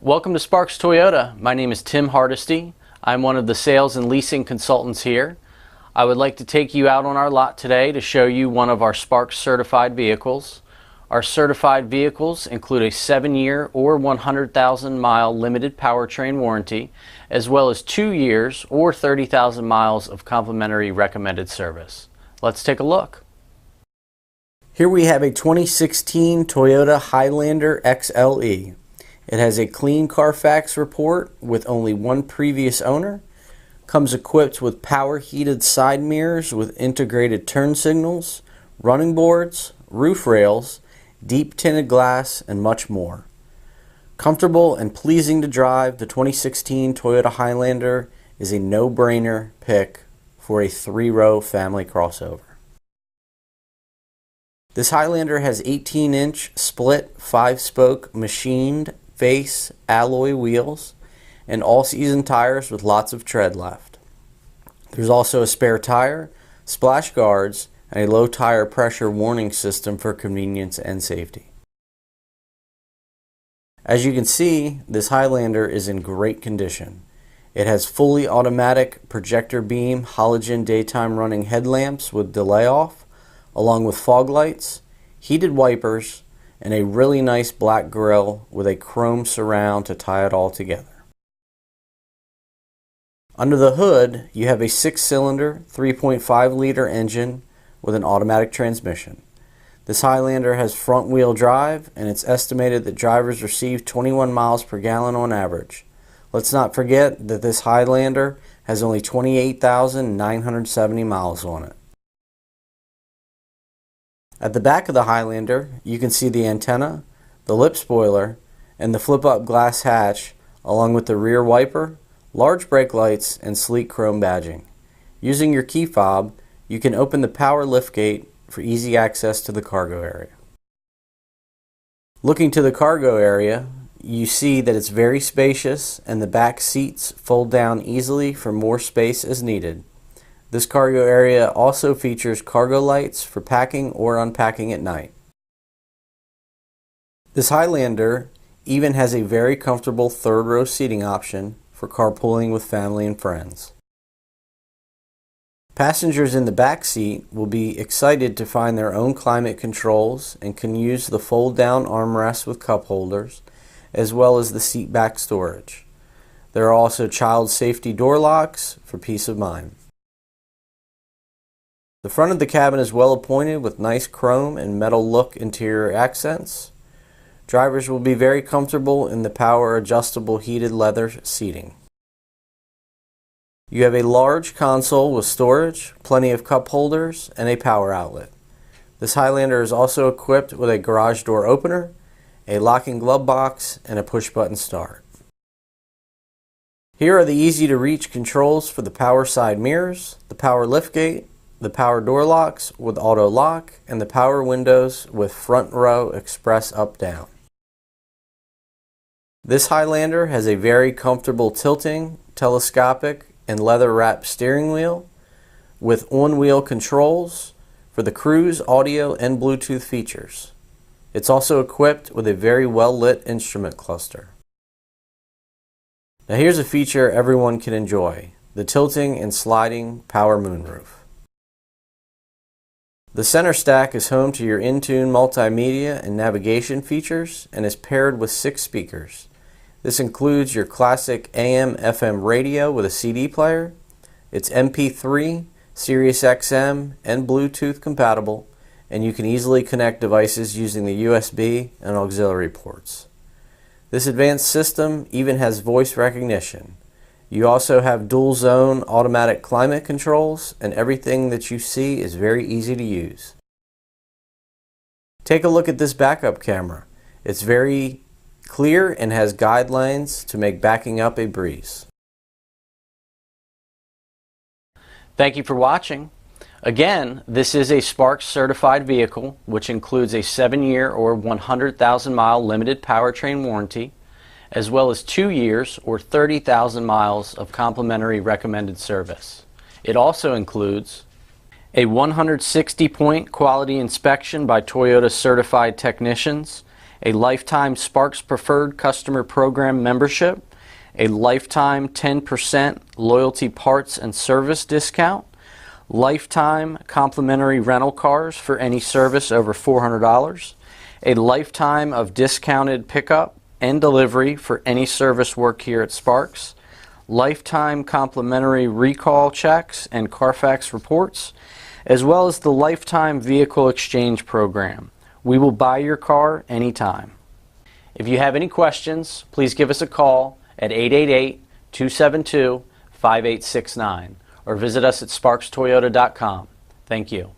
Welcome to Sparks Toyota. My name is Tim Hardesty. I'm one of the sales and leasing consultants here. I would like to take you out on our lot today to show you one of our Sparks certified vehicles. Our certified vehicles include a 7-year or 100,000 mile limited powertrain warranty, as well as 2 years or 30,000 miles of complimentary recommended service. Let's take a look. Here we have a 2016 Toyota Highlander XLE. It has a clean Carfax report with only one previous owner. Comes equipped with power heated side mirrors with integrated turn signals, running boards, roof rails, deep tinted glass, and much more. Comfortable and pleasing to drive, the 2016 Toyota Highlander is a no-brainer pick for a 3-row family crossover. This Highlander has 18-inch split 5-spoke machined face alloy wheels and all-season tires with lots of tread left. There's also a spare tire, splash guards, and a low tire pressure warning system for convenience and safety. As you can see, this Highlander is in great condition. It has fully automatic projector beam halogen daytime running headlamps with delay off, along with fog lights, heated wipers, and a really nice black grille with a chrome surround to tie it all together. Under the hood, you have a 6-cylinder, 3.5-liter engine with an automatic transmission. This Highlander has front-wheel drive, and it's estimated that drivers receive 21 miles per gallon on average. Let's not forget that this Highlander has only 28,970 miles on it. At the back of the Highlander, you can see the antenna, the lip spoiler, and the flip-up glass hatch, along with the rear wiper, large brake lights, and sleek chrome badging. Using your key fob, you can open the power liftgate for easy access to the cargo area. Looking to the cargo area, you see that it's very spacious and the back seats fold down easily for more space as needed. This cargo area also features cargo lights for packing or unpacking at night. This Highlander even has a very comfortable 3rd-row seating option for carpooling with family and friends. Passengers in the back seat will be excited to find their own climate controls and can use the fold-down armrests with cup holders, as well as the seat back storage. There are also child safety door locks for peace of mind. The front of the cabin is well appointed with nice chrome and metal look interior accents. Drivers will be very comfortable in the power adjustable heated leather seating. You have a large console with storage, plenty of cup holders, and a power outlet. This Highlander is also equipped with a garage door opener, a locking glove box, and a push button start. Here are the easy to reach controls for the power side mirrors, the power liftgate, the power door locks with auto lock, and the power windows with front row express up down. This Highlander has a very comfortable tilting, telescopic, and leather wrapped steering wheel with on-wheel controls for the cruise, audio, and Bluetooth features. It's also equipped with a very well lit instrument cluster. Now here's a feature everyone can enjoy: the tilting and sliding power moonroof. The center stack is home to your in-tune multimedia and navigation features and is paired with 6 speakers. This includes your classic AM/FM radio with a CD player. It's MP3, Sirius XM, and Bluetooth compatible, and you can easily connect devices using the USB and auxiliary ports. This advanced system even has voice recognition. You also have dual zone automatic climate controls, and everything that you see is very easy to use. Take a look at this backup camera. It's very clear and has guidelines to make backing up a breeze. Thank you for watching. Again, this is a Sparks certified vehicle, which includes a 7-year or 100,000 mile limited powertrain warranty, as well as 2 years or 30,000 miles of complimentary recommended service. It also includes a 160-point quality inspection by Toyota certified technicians, a lifetime Sparks Preferred Customer Program membership, a lifetime 10% loyalty parts and service discount, lifetime complimentary rental cars for any service over $400, a lifetime of discounted pickup and delivery for any service work here at Sparks, lifetime complimentary recall checks and Carfax reports, as well as the lifetime vehicle exchange program. We will buy your car anytime. If you have any questions, please give us a call at 888-272-5869 or visit us at sparkstoyota.com. Thank you.